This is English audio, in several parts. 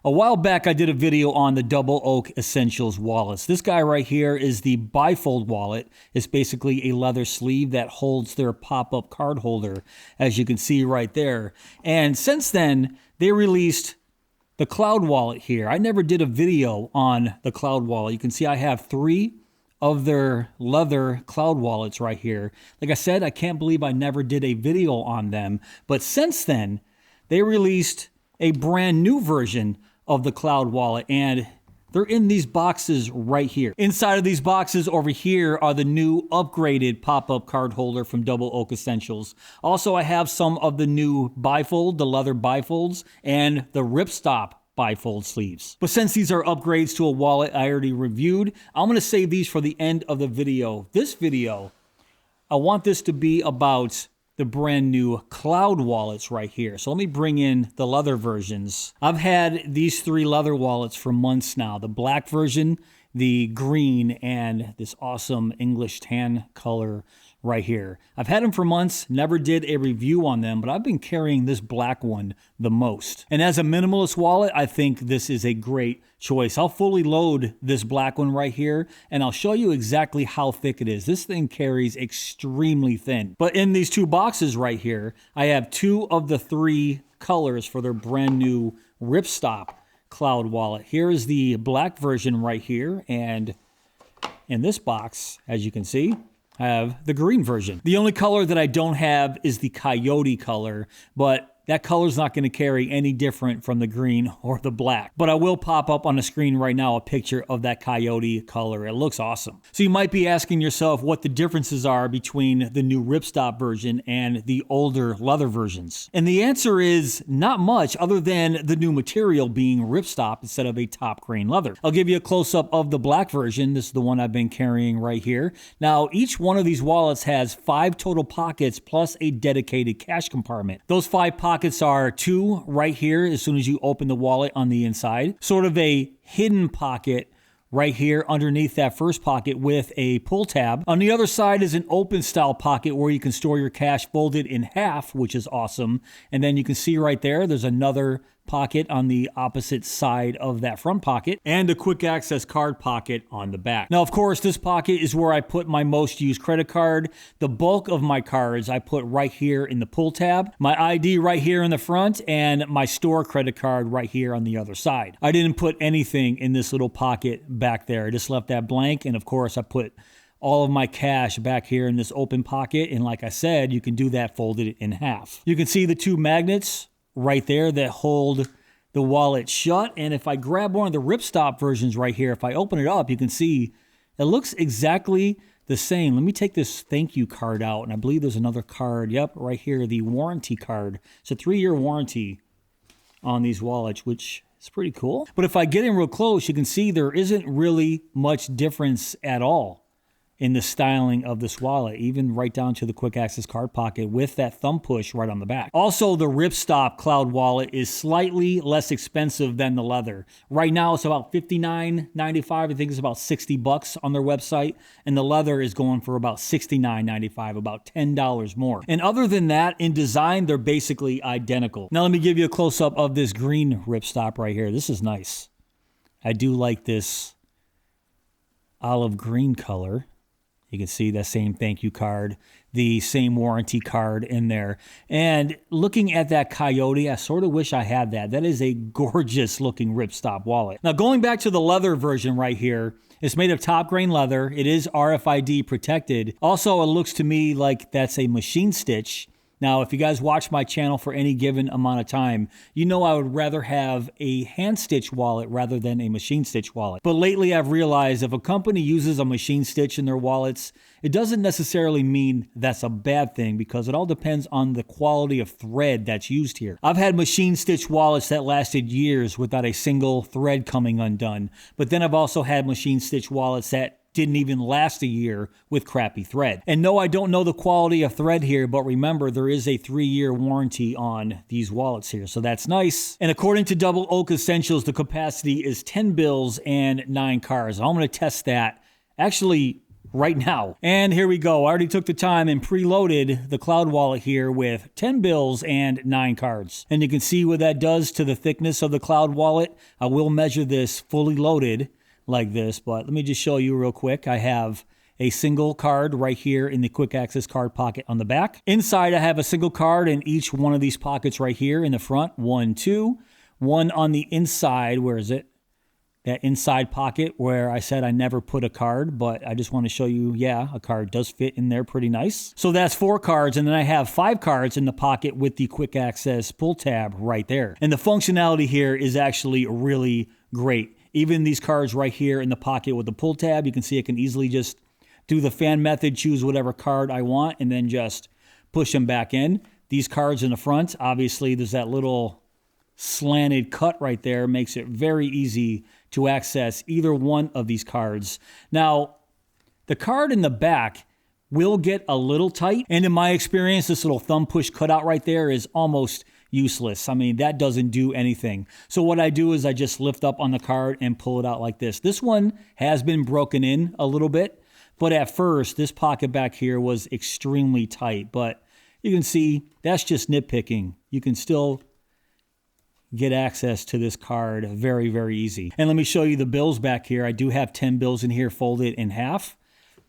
A while back, I did a video on the Double Oak Essentials wallets. This guy right here is the Bifold wallet. It's basically a leather sleeve that holds their pop-up card holder, as you can see right there. And since then, they released the Cloud wallet here. I never did a video on the Cloud wallet. You can see I have 3 of their leather Cloud wallets right here. Like I said, I can't believe I never did a video on them. But since then, they released a brand new version of the Cloud wallet, and they're in these boxes right here. Inside of these boxes over here are the new upgraded pop-up card holder from Double Oak Essentials. Also, I have some of the new Bifold, the leather Bifolds, and the Ripstop Bifold sleeves. But since these are upgrades to a wallet I already reviewed, I'm gonna save these for the end of the video. This video, I want this to be about the brand new Cloud wallets right here. So let me bring in the leather versions. I've had these 3 leather wallets for months now. The black version, the green, and this awesome English tan color right here. I've had them for months, never did a review on them, but I've been carrying this black one the most. And as a minimalist wallet, I think this is a great choice. I'll fully load this black one right here, and I'll show you exactly how thick it is. This thing carries extremely thin. But in these 2 boxes right here, I have 2 of the 3 colors for their brand new Ripstop Cloud wallet. Here is the black version right here, and in this box, as you can see, I have the green version. The only color that I don't have is the coyote color, but that color is not going to carry any different from the green or the black. But I will pop up on the screen right now a picture of that coyote color. It looks awesome. So you might be asking yourself what the differences are between the new Ripstop version and the older leather versions. And the answer is not much, other than the new material being Ripstop instead of a top grain leather. I'll give you a close-up of the black version. This is the one I've been carrying right here. Now, each one of these wallets has 5 total pockets plus a dedicated cash compartment. Those 5 pockets are 2 right here as soon as you open the wallet on the inside. Sort of a hidden pocket right here underneath that first pocket with a pull tab. On the other side is an open style pocket where you can store your cash folded in half, which is awesome. And then you can see right there's another pocket on the opposite side of that front pocket, and a quick access card pocket on the back. Now, of course, this pocket is where I put my most used credit card. The bulk of my cards I put right here in the pull tab, my ID right here in the front, and my store credit card right here on the other side. I didn't put anything in this little pocket back there. I just left that blank, and of course, I put all of my cash back here in this open pocket, and like I said, you can do that folded in half. You can see the 2 magnets right there that hold the wallet shut. And if I grab one of the Ripstop versions right here, if I open it up, you can see it looks exactly the same. Let me take this thank you card out, and I believe there's another card. Yep, right here, the warranty card. It's a 3-year warranty on these wallets, which is pretty cool. But if I get in real close, you can see there isn't really much difference at all in the styling of this wallet, even right down to the quick access card pocket with that thumb push right on the back. Also, the Ripstop Cloud wallet is slightly less expensive than the leather. Right now, it's about $59.95. I think it's about $60 on their website, and the leather is going for about $69.95, about $10 more. And other than that, in design, they're basically identical. Now, let me give you a close-up of this green Ripstop right here. This is nice. I do like this olive green color. You can see that same thank you card, the same warranty card in there. And looking at that coyote, I sort of wish I had that. That is a gorgeous looking Ripstop wallet. Now, going back to the leather version right here, it's made of top grain leather. It is RFID protected. Also, it looks to me like that's a machine stitch. Now, if you guys watch my channel for any given amount of time, you know I would rather have a hand stitch wallet rather than a machine stitch wallet. But lately I've realized if a company uses a machine stitch in their wallets, it doesn't necessarily mean that's a bad thing, because it all depends on the quality of thread that's used here. I've had machine stitch wallets that lasted years without a single thread coming undone. But then I've also had machine stitch wallets that didn't even last a year with crappy thread. And no, I don't know the quality of thread here, but remember, there is a 3-year warranty on these wallets here, so that's nice. And according to Double Oak Essentials, the capacity is 10 bills and 9 cards. I'm gonna test that actually right now. And here we go. I already took the time and preloaded the cloud wallet here with 10 bills and 9 cards. And you can see what that does to the thickness of the cloud wallet. I will measure this fully loaded like this, but let me just show you real quick. I have a single card right here in the quick access card pocket on the back. Inside, I have a single card in each one of these pockets right here in the front. 1, 2. One on the inside. Where is it? That inside pocket where I said I never put a card, but I just want to show you, yeah, a card does fit in there pretty nice. So that's 4 cards, and then I have 5 cards in the pocket with the quick access pull tab right there. And the functionality here is actually really great. Even these cards right here in the pocket with the pull tab, you can see I can easily just do the fan method, choose whatever card I want, and then just push them back in. These cards in the front, obviously there's that little slanted cut right there, makes it very easy to access either one of these cards. Now, the card in the back will get a little tight, and in my experience, this little thumb push cutout right there is almost useless. I mean, that doesn't do anything. So what I do is I just lift up on the card and pull it out like this. This one has been broken in a little bit, but at first, this pocket back here was extremely tight. But you can see that's just nitpicking. You can still get access to this card very, very easy. And let me show you the bills back here. I do have 10 bills in here folded in half.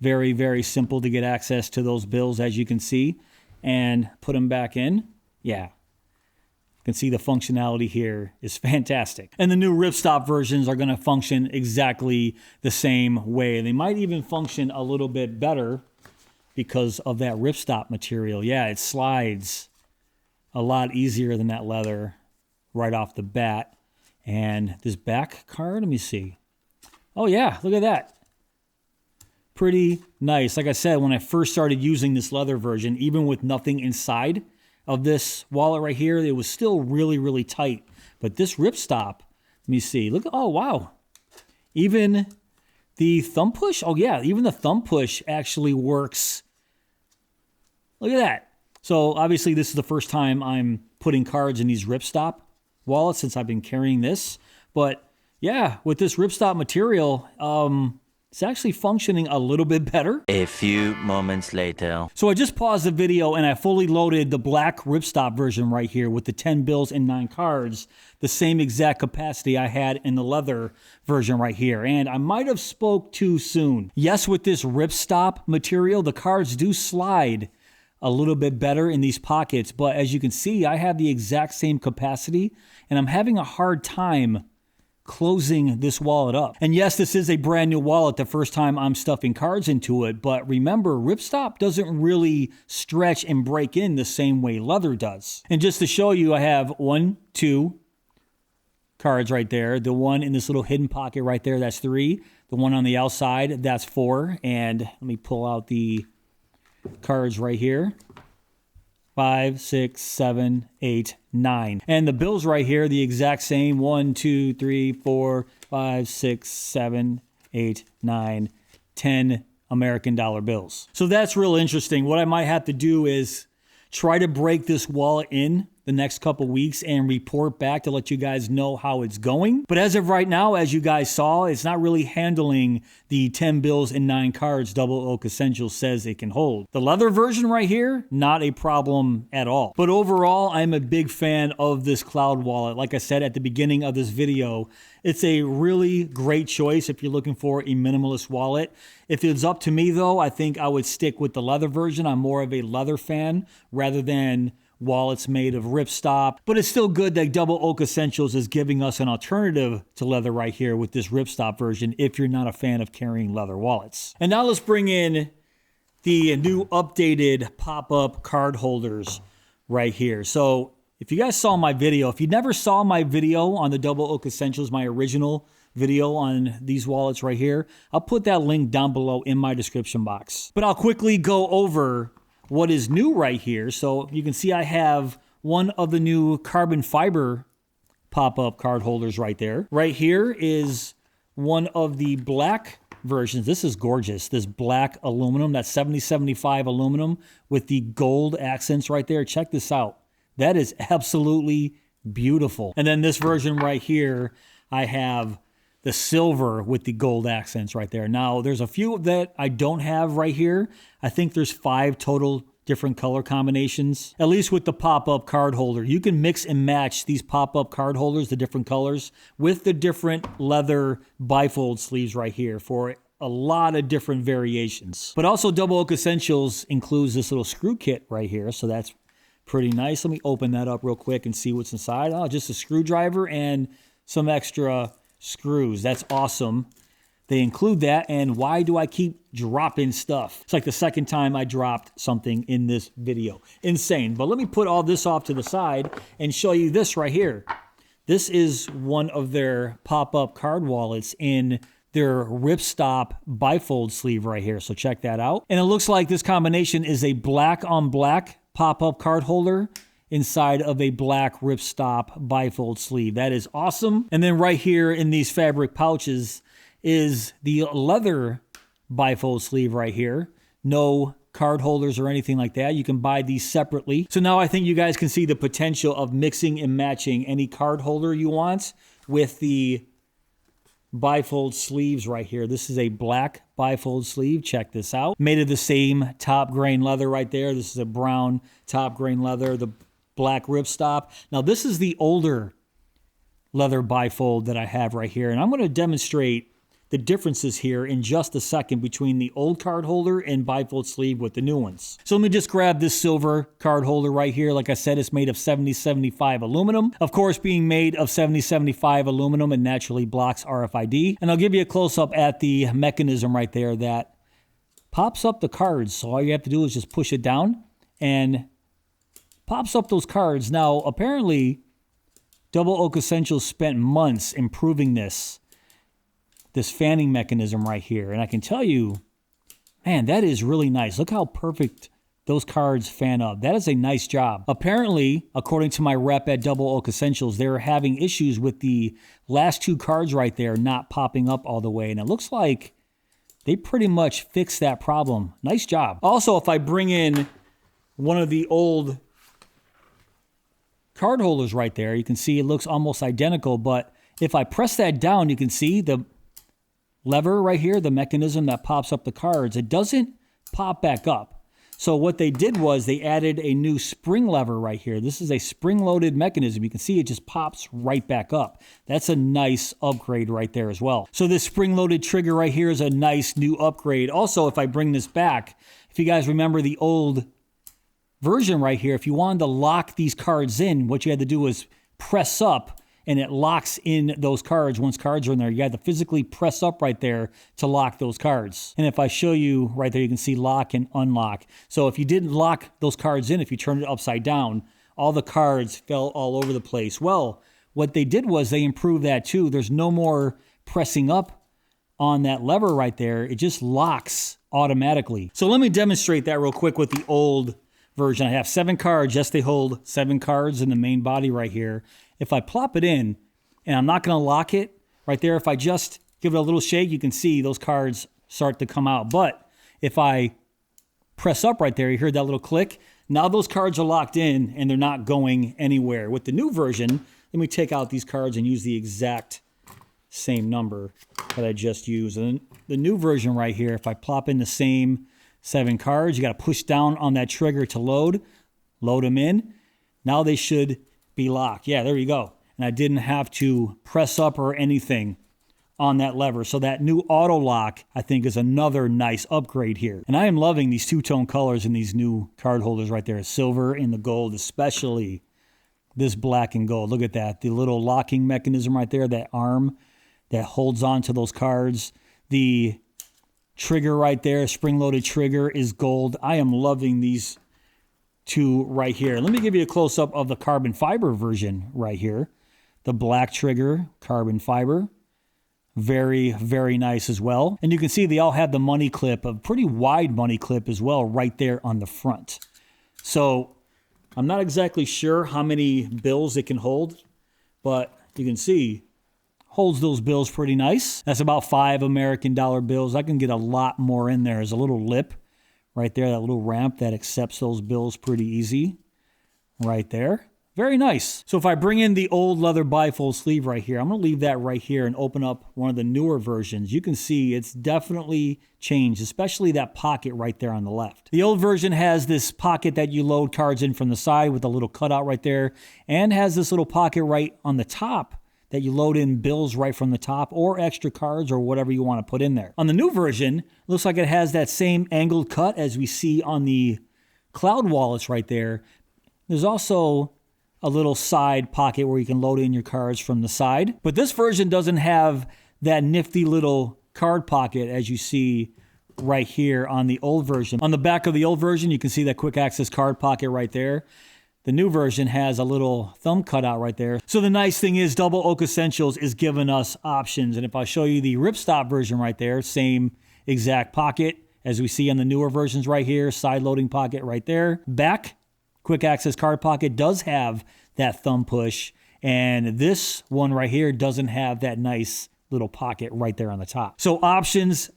Very, very simple to get access to those bills, as you can see, and put them back in. Yeah. You can see the functionality here is fantastic. And the new Ripstop versions are going to function exactly the same way. They might even function a little bit better because of that Ripstop material. Yeah, it slides a lot easier than that leather right off the bat. And this back card, let me see. Oh yeah, look at that. Pretty nice. Like I said, when I first started using this leather version, even with nothing inside of this wallet right here, it was still really, really tight. But this Ripstop, let me see. Look, oh wow. Even the thumb push, oh yeah, even the thumb push actually works. Look at that. So obviously this is the first time I'm putting cards in these Ripstop wallets since I've been carrying this. But yeah, with this Ripstop material, it's actually functioning a little bit better. A few moments later. So I just paused the video and I fully loaded the black Ripstop version right here with the 10 bills and 9 cards, the same exact capacity I had in the leather version right here. And I might have spoke too soon. Yes, with this Ripstop material, the cards do slide a little bit better in these pockets, but as you can see, I have the exact same capacity and I'm having a hard time closing this wallet up. And yes, this is a brand new wallet, the first time I'm stuffing cards into it, but remember, Ripstop doesn't really stretch and break in the same way leather does. And just to show you, I have 1, 2 cards right there. The one in this little hidden pocket right there, that's 3. The one on the outside, that's 4. And let me pull out the cards right here. 5, 6, 7, 8, 9. And the bills right here, the exact same. 1, 2, 3, 4, 5, 6, 7, 8, 9, 10 American dollar bills. So that's real interesting. What I might have to do is try to break this wallet in the next couple weeks and report back to let you guys know how it's going. But as of right now, as you guys saw, it's not really handling the 10 bills and 9 cards Double Oak Essentials says it can hold. The leather version right here, not a problem at all. But overall, I'm a big fan of this cloud wallet. Like I said at the beginning of this video, it's a really great choice if you're looking for a minimalist wallet. If it's up to me though, I think I would stick with the leather version. I'm more of a leather fan rather than wallets made of Ripstop, but it's still good that Double Oak Essentials is giving us an alternative to leather right here with this Ripstop version if you're not a fan of carrying leather wallets. And now let's bring in the new updated pop-up card holders right here. So if you guys saw my video, if you never saw my video on the Double Oak Essentials, my original video on these wallets right here, I'll put that link down below in my description box. But I'll quickly go over what is new right here. So you can see I have one of the new carbon fiber pop-up card holders right there. Right here is one of the black versions. This is gorgeous. This black aluminum, that's 7075 aluminum with the gold accents right there. Check this out. That is absolutely beautiful. And then this version right here, I have the silver with the gold accents right there. Now, there's a few that I don't have right here. I think there's 5 total different color combinations, at least with the pop-up card holder. You can mix and match these pop-up card holders, the different colors, with the different leather bifold sleeves right here for a lot of different variations. But also Double Oak Essentials includes this little screw kit right here, so that's pretty nice. Let me open that up real quick and see what's inside. Oh, just a screwdriver and some extra screws. That's awesome. They include that, and why do I keep dropping stuff? It's like the second time I dropped something in this video. Insane. But let me put all this off to the side and show you this right here. This is one of their pop-up card wallets in their Ripstop bifold sleeve right here. So check that out. And it looks like this combination is a black on black pop-up card holder inside of a black Ripstop bifold sleeve. That is awesome. And then right here in these fabric pouches is the leather bifold sleeve right here. No card holders or anything like that. You can buy these separately. So now I think you guys can see the potential of mixing and matching any card holder you want with the bifold sleeves right here. This is a black bifold sleeve. Check this out. Made of the same top grain leather right there. This is a brown top grain leather, the black Ripstop. Now this is the older leather bifold that I have right here. And I'm going to demonstrate the differences here in just a second between the old card holder and bifold sleeve with the new ones. So let me just grab this silver card holder right here. Like I said, it's made of 7075 aluminum. Of course, being made of 7075 aluminum, it naturally blocks RFID. And I'll give you a close-up at the mechanism right there that pops up the cards. So all you have to do is just push it down and pops up those cards. Now, apparently, Double Oak Essentials spent months improving this fanning mechanism right here. And I can tell you, man, that is really nice. Look how perfect those cards fan up. That is a nice job. Apparently, according to my rep at Double Oak Essentials, they're having issues with the last 2 cards right there not popping up all the way. And it looks like they pretty much fixed that problem. Nice job. Also, if I bring in one of the old card holders right there, you can see it looks almost identical. But if I press that down, you can see the lever right here, the mechanism that pops up the cards, it doesn't pop back up. So what they did was they added a new spring lever right here. This is a spring-loaded mechanism. You can see it just pops right back up. That's a nice upgrade right there as well. So this spring-loaded trigger right here is a nice new upgrade. Also, if I bring this back, if you guys remember the old version right here, if you wanted to lock these cards in, what you had to do was press up and it locks in those cards. Once cards are in there, you have to physically press up right there to lock those cards. And if I show you right there, you can see lock and unlock. So if you didn't lock those cards in, if you turned it upside down, all the cards fell all over the place. Well, what they did was they improved that too. There's no more pressing up on that lever right there. It just locks automatically. So let me demonstrate that real quick with the old version. I have 7 cards. Yes, they hold 7 cards in the main body right here. If I plop it in, and I'm not going to lock it right there, if I just give it a little shake, you can see those cards start to come out. But if I press up right there, you heard that little click. Now those cards are locked in, and they're not going anywhere. With the new version, let me take out these cards and use the exact same number that I just used. And the new version right here, if I plop in the same 7 cards, you got to push down on that trigger to load them in. Now they should be locked. Yeah, there you go. And I didn't have to press up or anything on that lever. So that new auto lock, I think, is another nice upgrade here. And I am loving these two-tone colors in these new card holders right there. Silver and the gold, especially this black and gold. Look at that. The little locking mechanism right there, that arm that holds on to those cards. The trigger right there, spring-loaded trigger, is gold. I am loving these 2 right here. Let me give you a close-up of the carbon fiber version right here. The black trigger, carbon fiber. Very, very nice as well. And you can see they all have the money clip, a pretty wide money clip as well, right there on the front. So I'm not exactly sure how many bills it can hold, but you can see holds those bills pretty nice. That's about 5 American dollar bills. I can get a lot more in there. There's a little lip right there, that little ramp that accepts those bills pretty easy right there. Very nice. So if I bring in the old leather bifold sleeve right here, I'm going to leave that right here and open up one of the newer versions. You can see it's definitely changed, especially that pocket right there on the left. The old version has this pocket that you load cards in from the side with a little cutout right there, and has this little pocket right on the top that you load in bills right from the top, or extra cards or whatever you want to put in there. On the new version, it looks like it has that same angled cut as we see on the cloud wallets right there. There's also a little side pocket where you can load in your cards from the side. But this version doesn't have that nifty little card pocket as you see right here on the old version. On the back of the old version, you can see that quick access card pocket right there. The new version has a little thumb cutout right there. So the nice thing is Double Oak Essentials is giving us options. And if I show you the Ripstop version right there, same exact pocket as we see on the newer versions right here, side loading pocket right there. Back, quick access card pocket does have that thumb push, and this one right here doesn't have that nice little pocket right there on the top. So options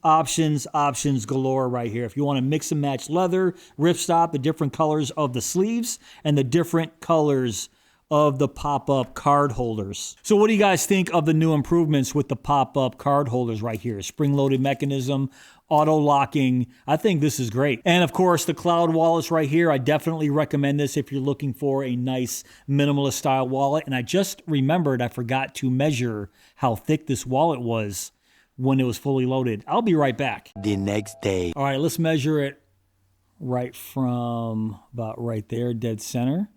galore right here. If you want to mix and match leather, ripstop, the different colors of the sleeves, and the different colors of the pop-up card holders. So what do you guys think of the new improvements with the pop-up card holders right here? Spring-loaded mechanism, auto-locking. I think this is great. And of course, the cloud wallets right here, I definitely recommend this if you're looking for a nice minimalist style wallet. And I just remembered I forgot to measure how thick this wallet was when it was fully loaded. I'll be right back. The next day. All right, let's measure it right from about right there, dead center.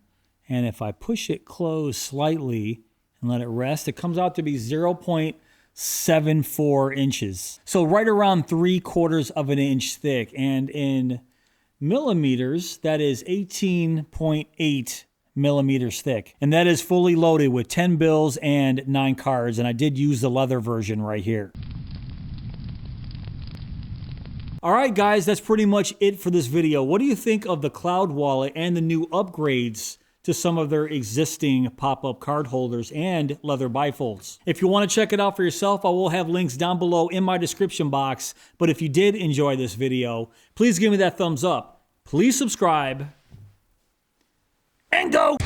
And if I push it closed slightly and let it rest, it comes out to be 0.74 inches. So right around 3/4 of an inch thick. And in millimeters, that is 18.8 millimeters thick. And that is fully loaded with 10 bills and 9 cards. And I did use the leather version right here. All right, guys, that's pretty much it for this video. What do you think of the cloud wallet and the new upgrades to some of their existing pop-up card holders and leather bifolds? If you want to check it out for yourself, I will have links down below in my description box. But if you did enjoy this video, please give me that thumbs up. Please subscribe and go!